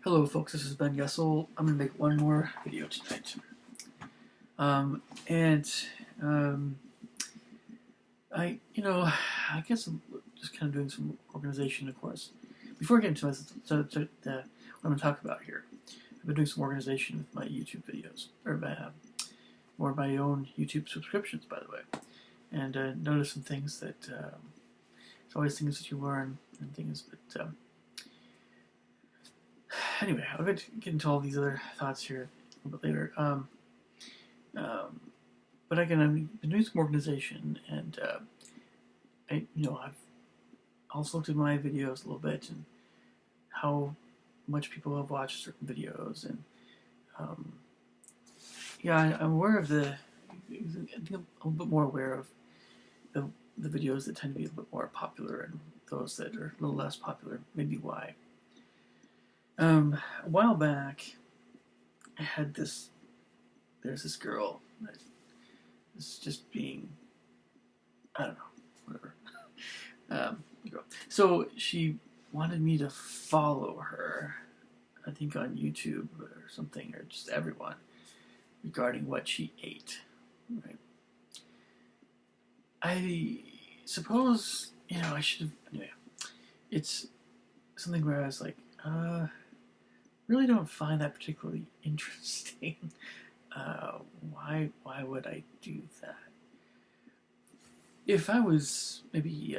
Hello folks, this is Ben Yessel. I'm going to make one more video tonight. And I guess I'm just kind of doing some organization, of course. Before I get into what I'm going to talk about here, I've been doing some organization with my YouTube videos, or my own YouTube subscriptions, by the way. And noticed some things that, it's always things that you learn and things, but anyway, I'll get into all these other thoughts here a little bit later. But again, I've been doing some organization, and I've also looked at my videos a little bit and how much people have watched certain videos, and I'm aware of I think I'm a little bit more aware of the videos that tend to be a little bit more popular and those that are a little less popular. Maybe why. A while back, I had there's this girl that is just being, I don't know, whatever. Girl. So she wanted me to follow her, I think on YouTube or something, or just everyone, regarding what she ate, right? I suppose, I should have, anyway, it's something where I was like, really don't find that particularly interesting. Why would I do that? If I was maybe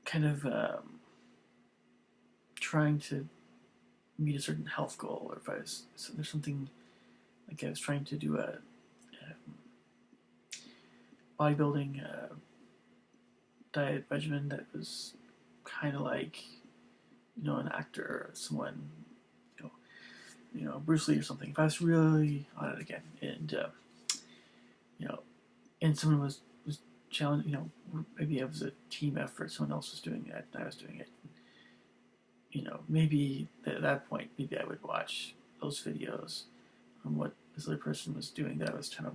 kind of trying to meet a certain health goal, or if there's something like I was trying to do a bodybuilding diet regimen that was kind of like, an actor or someone, Bruce Lee or something. If I was really on it again, and someone was challenging, maybe it was a team effort, someone else was doing it, and I was doing it. Maybe at that point, maybe I would watch those videos on what this other person was doing that I was kind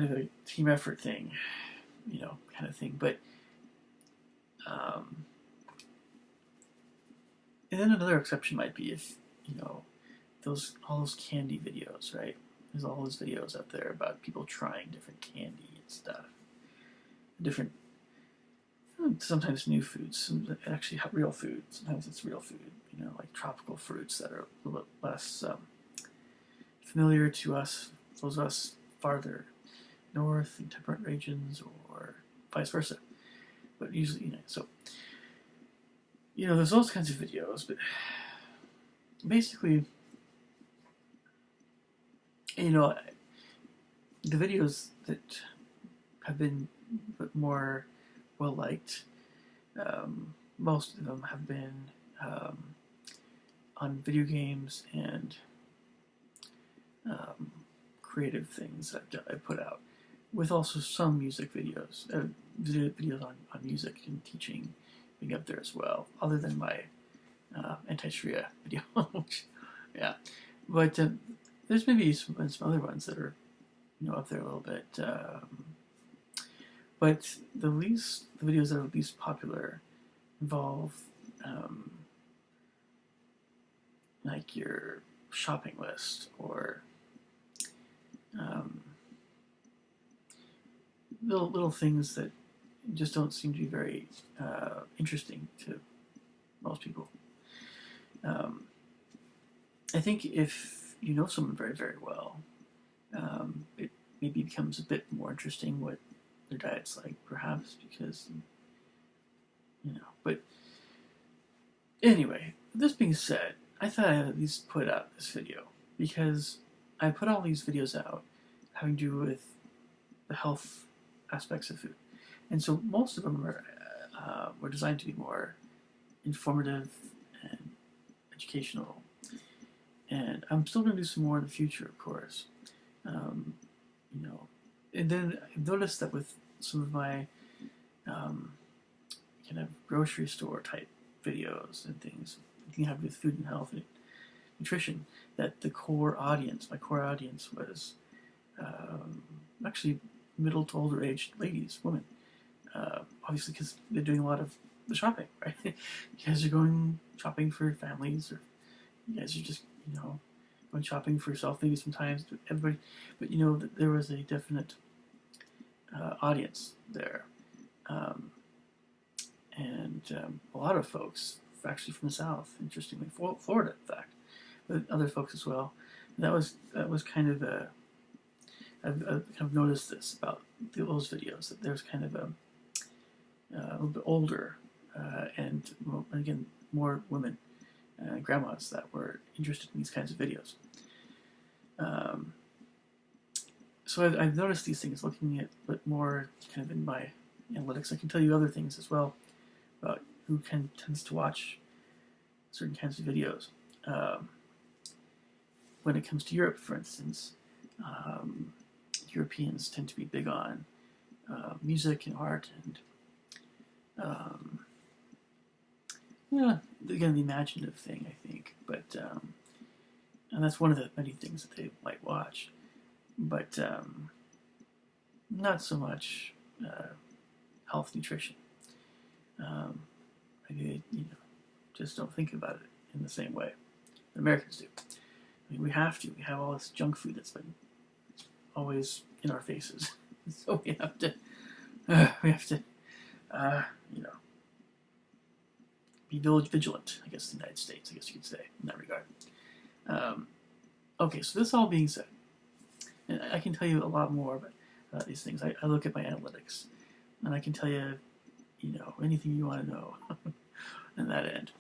of a team effort thing, kind of thing. But and then another exception might be if all those candy videos, right? There's all those videos out there about people trying different candy and stuff, different, sometimes new foods, actually real food. Sometimes it's real food, like tropical fruits that are a little bit less familiar to us, those of us farther north in temperate regions, or vice versa. But usually, so there's those kinds of videos, but basically, the videos that have been a bit more well liked, most of them have been on video games and creative things that I put out, with also some music videos, videos on music and teaching being up there as well, other than my anti-Sharia video. Yeah, but there's maybe some other ones that are up there a little bit, but the videos that are least popular involve like your shopping list, or little things that just don't seem to be very interesting to most people. I think if you know someone very, very well, it maybe becomes a bit more interesting what their diet's like, perhaps, because, but anyway, this being said, I thought I'd at least put out this video, because I put all these videos out having to do with the health aspects of food. And so most of them were designed to be more informative and educational. And I'm still going to do some more in the future, of course. And then I've noticed that with some of my kind of grocery store type videos and things, you have with food and health and nutrition, that my core audience was actually middle to older aged ladies, women. Obviously, because they're doing a lot of the shopping, right? You guys are going shopping for families, or you guys are just, going shopping for yourself. Maybe sometimes everybody, but there was a definite audience there, and a lot of folks actually from the South, interestingly, Florida, in fact, but other folks as well. And that was kind of a. I've kind of noticed this about those videos, that there's kind of a little bit older and again more women, grandmas that were interested in these kinds of videos. So I've noticed these things, looking at but more kind of in my analytics. I can tell you other things as well about who tends to watch certain kinds of videos. When it comes to Europe, for instance, Europeans tend to be big on music and art, and again, the imaginative thing, I think. But and that's one of the many things that they might watch. But not so much health, nutrition. Maybe they, just don't think about it in the same way that Americans do. I mean, we have to. We have all this junk food that's been always in our faces, so we have to, be vigilant. I guess the United States, I guess you could say, in that regard. Okay, so this all being said, and I can tell you a lot more about these things. I look at my analytics, and I can tell you, anything you want to know on that end.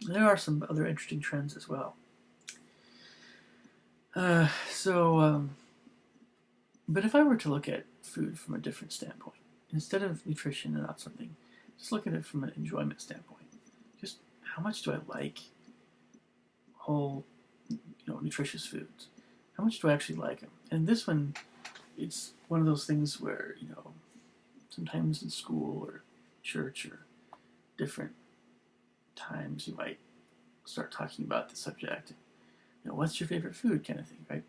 There are some other interesting trends as well. But if I were to look at food from a different standpoint, instead of nutrition and that sort of thing, just look at it from an enjoyment standpoint. Just how much do I like whole, nutritious foods? How much do I actually like them? And this one, it's one of those things where, sometimes in school or church or different times you might start talking about the subject. What's your favorite food kind of thing, right?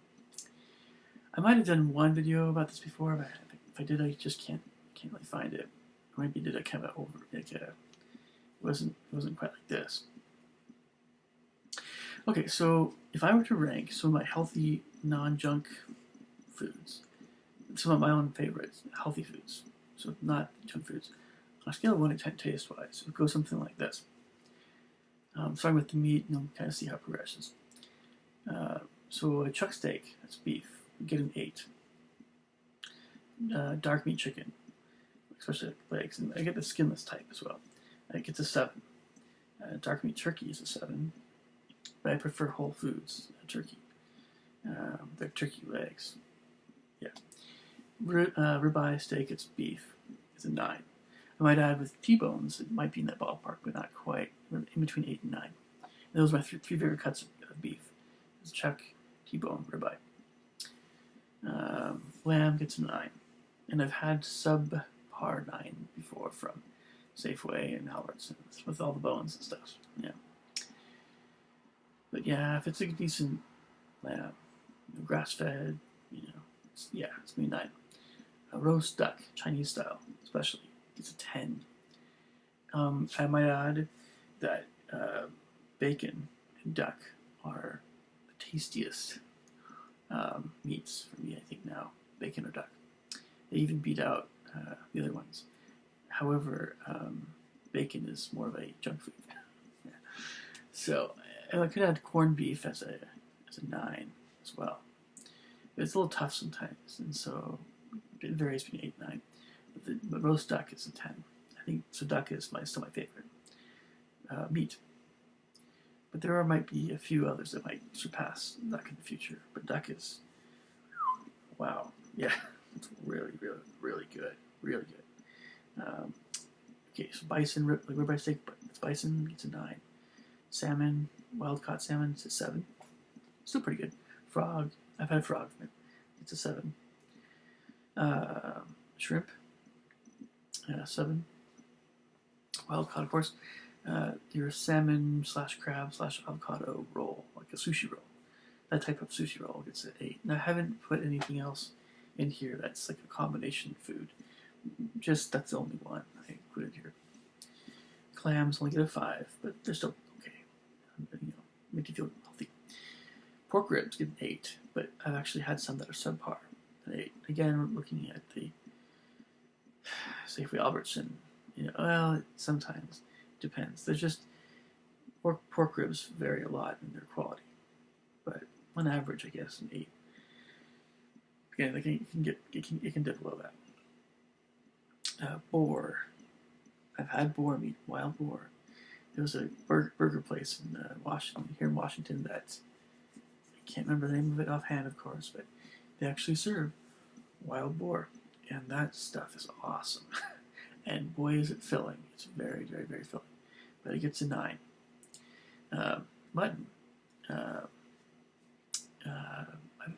I might have done one video about this before, but if I did, I just can't really find it. Or maybe did a kind of it wasn't quite like this. Okay, so if I were to rank some of my healthy, non-junk foods, some of my own favorites, healthy foods, so not junk foods, on a scale of 1 to 10 taste-wise, it would go something like this. Starting with the meat, and you'll kind of see how it progresses. So a chuck steak, that's beef, get an 8. Dark meat chicken, especially legs, and I get the skinless type as well. I get a 7. Dark meat turkey is a 7, but I prefer whole foods turkey. They're turkey legs. Yeah. Ribeye steak, it's beef, is a 9. I might add with T-bones, it might be in that ballpark, but not quite. We're in between 8 and 9. And those are my three favorite cuts of beef. It's chuck, T-bone, ribeye. Lamb gets a 9. And I've had subpar 9 before from Safeway and Albertsons with all the bones and stuff. Yeah. But yeah, if it's a decent lamb, grass-fed, it's going to be 9. A roast duck, Chinese style, especially, gets a 10. I might add that bacon and duck are the tastiest meats for me, I think, now. Bacon or duck. They even beat out the other ones. However, bacon is more of a junk food. Yeah. So I could add corned beef as a 9 as well. But it's a little tough sometimes, and so it varies between 8 and 9. But roast duck is a 10. I think so. Duck is still my favorite meat. But there might be a few others that might surpass duck in the future. But duck is, wow, yeah, it's really, really, really good, really good. Okay, so bison, ribeye steak, but it's bison, it's a 9. Salmon, wild caught salmon, it's a 7. Still pretty good. Frog, I've had frog, it's a 7. Shrimp, 7. Wild caught, of course. Your salmon / crab / avocado roll, like a sushi roll. That type of sushi roll gets an 8. Now, I haven't put anything else in here that's like a combination food. Just that's the only one I included here. Clams only get a 5, but they're still okay. Make you feel healthy. Pork ribs get an 8, but I've actually had some that are subpar. An 8. Again, we're looking at the Safeway Albertson. Well, sometimes depends. There's just pork ribs vary a lot in their quality, but on average, I guess an 8. Again, it can dip below that. Boar. I've had boar meat, wild boar. There was a burger place in here in Washington that I can't remember the name of it offhand, of course, but they actually serve wild boar, and that stuff is awesome. And boy, is it filling! It's very, very, very filling. But it gets a 9. Mutton.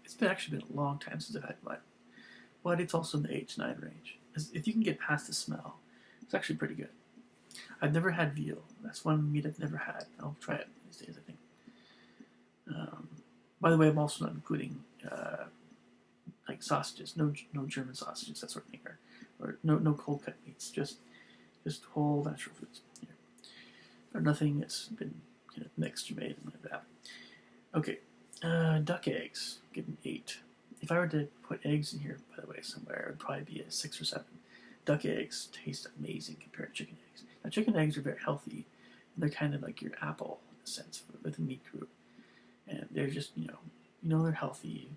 It's actually been a long time since I've had mutton, but it's also in the 8 to 9 range. If you can get past the smell, it's actually pretty good. I've never had veal. That's one meat I've never had. I'll try it these days, I think. By the way, I'm also not including like sausages, no German sausages, that sort of thing, or no cold cut meats, just whole natural foods. Here. Or nothing that's been mixed or made and like that. Okay, duck eggs get an 8. If I were to put eggs in here, by the way, somewhere, it would probably be a 6 or 7. Duck eggs taste amazing compared to chicken eggs. Now, chicken eggs are very healthy, and they're kind of like your apple in a sense with the meat group, and they're just they're healthy,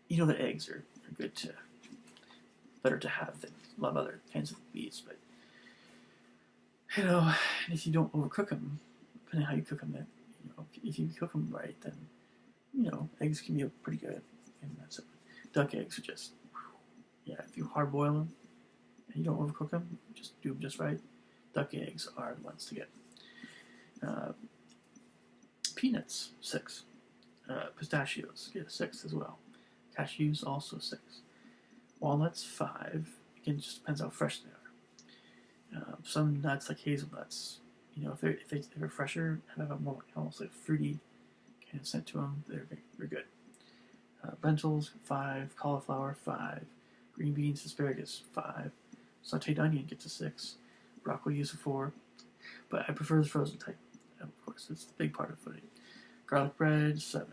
that eggs are good better to have than a lot of other kinds of meats, but if you don't overcook them, depending on how you cook them, then if you cook them right, then eggs can be pretty good, and that's it. Duck eggs are just if you hard boil them and you don't overcook them, just do them just right. Duck eggs are the ones to get. Peanuts 6. Pistachios get a 6 as well. Cashews also 6. Walnuts 5. Again, it just depends how fresh they are. Some nuts like hazelnuts, if they're fresher and have a more almost like fruity kind of scent to them, they're good. Lentils 5. Cauliflower 5. Green beans, asparagus 5. Sauteed onion gets a 6. Broccoli is a 4. But I prefer the frozen type. Of course, it's the big part of food. Garlic bread 7.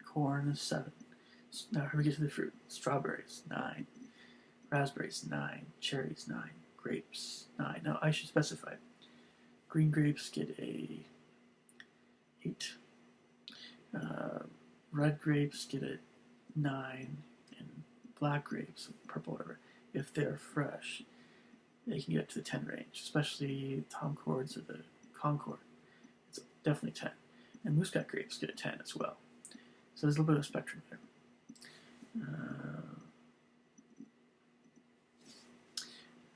Corn is 7. Now here we get to the fruit. Strawberries 9. Raspberries 9. Cherries 9. Grapes 9. Now I should specify. Green grapes get a 8. Red grapes get a 9. And black grapes, purple, whatever, if they're fresh, they can get to the 10 range, especially Tom Cords or the Concord. It's definitely 10. And Muscat grapes get a 10 as well. So there's a little bit of spectrum there.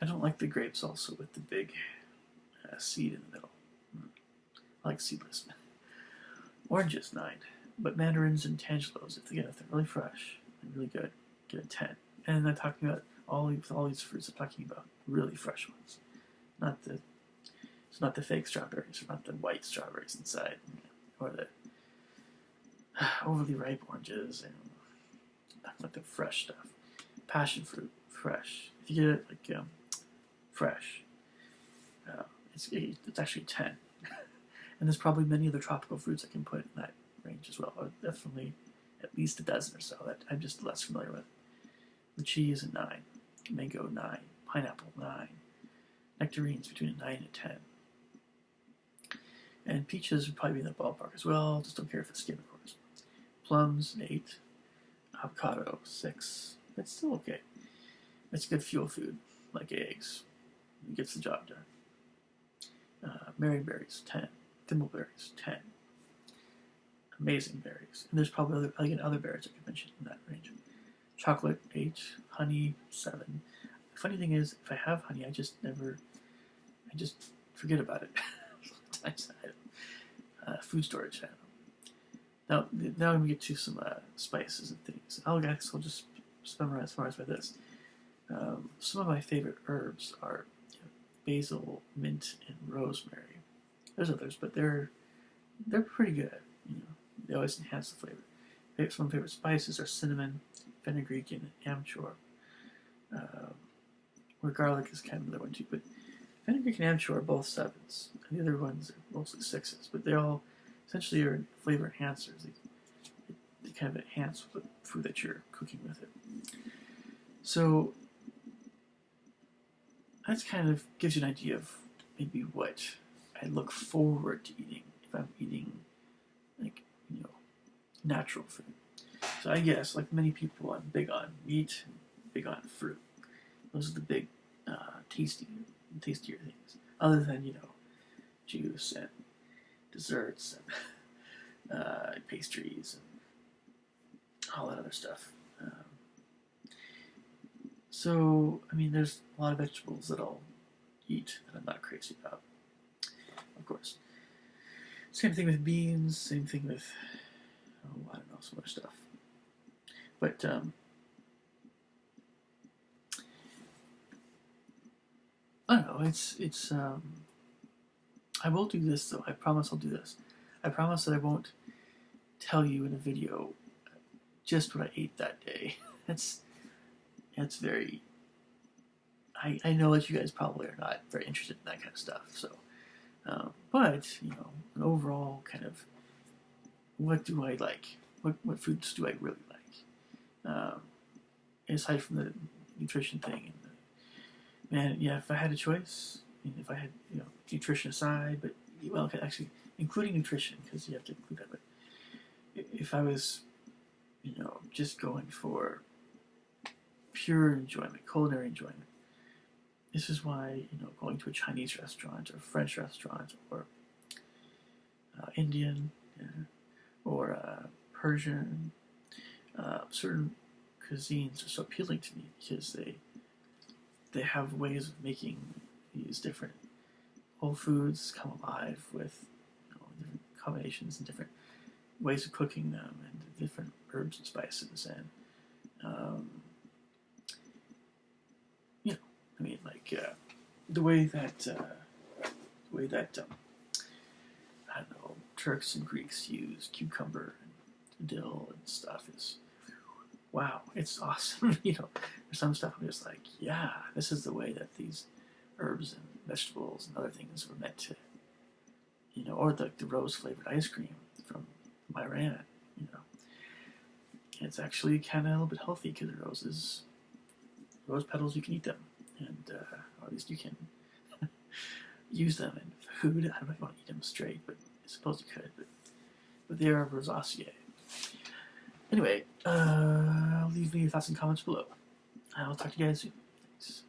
I don't like the grapes also with the big seed in the middle. I like seedless. Oranges 9. But mandarins and tangelos, if they're really fresh and really good, get a 10. And I'm talking about all these fruits. I'm talking about really fresh ones, it's not the fake strawberries, or not the white strawberries inside, or the overly ripe oranges, and not the fresh stuff. Passion fruit, fresh. If you get it fresh, it's actually 10. And there's probably many other tropical fruits I can put in that range as well. Definitely at least a dozen or so that I'm just less familiar with. Lychee is a 9. Mango 9. Pineapple 9. Nectarines between a 9 and a 10. And peaches would probably be in that ballpark as well. Just don't care if it's skin, of course. Plums 8. Avocado 6. It's still okay. It's good fuel food, like eggs. It gets the job done. Maryberries 10. Thimbleberries 10. Amazing berries. And there's probably other berries I could mention in that range. Chocolate 8. Honey 7. The funny thing is, if I have honey, I just forget about it. Sometimes food storage. I don't know. Now we get to some spices and things. I'll just summarize by this. Some of my favorite herbs are basil, mint, and rosemary. There's others, but they're pretty good. They always enhance the flavor. Some of my favorite spices are cinnamon, fenugreek, and amchur. or garlic is kind of another one too. But fenugreek and ancho are both 7s. And the other ones are mostly 6s. But they all essentially are flavor enhancers. They kind of enhance the food that you're cooking with it. So that's kind of gives you an idea of maybe what I look forward to eating if I'm eating, like, natural food. So I guess, like many people, I'm big on meat and big on fruit. Those are the big, tastier things. Other than, juice and desserts and pastries and all that other stuff. So, I mean, there's a lot of vegetables that I'll eat that I'm not crazy about, of course. Same thing with beans, same thing with, I don't know, some other stuff. But, I don't know, I will do this though, I promise I'll do this. I promise that I won't tell you in a video just what I ate that day. That's very, I know that you guys probably are not very interested in that kind of stuff, so, but, an overall kind of, what do I like? What foods do I really like? Aside from the nutrition thing, and yeah, if I had a choice, if I had, nutrition aside, but, well, actually, including nutrition, because you have to include that, but if I was, just going for pure enjoyment, culinary enjoyment, this is why, going to a Chinese restaurant or French restaurant or Indian, or Persian, certain cuisines are so appealing to me because they have ways of making these different whole foods come alive with different combinations and different ways of cooking them and different herbs and spices and I mean, like the way that I don't know, Turks and Greeks use cucumber and dill and stuff is, wow, it's awesome. There's some stuff I'm just like, yeah, this is the way that these herbs and vegetables and other things were meant to, or the rose flavored ice cream from Iran, it's actually kind of a little bit healthy because the rose petals, you can eat them, and or at least you can use them in food. I don't know if you want to eat them straight, but I suppose you could. But they are rosacea. Anyway, leave me your thoughts and comments below. I'll talk to you guys soon. Thanks.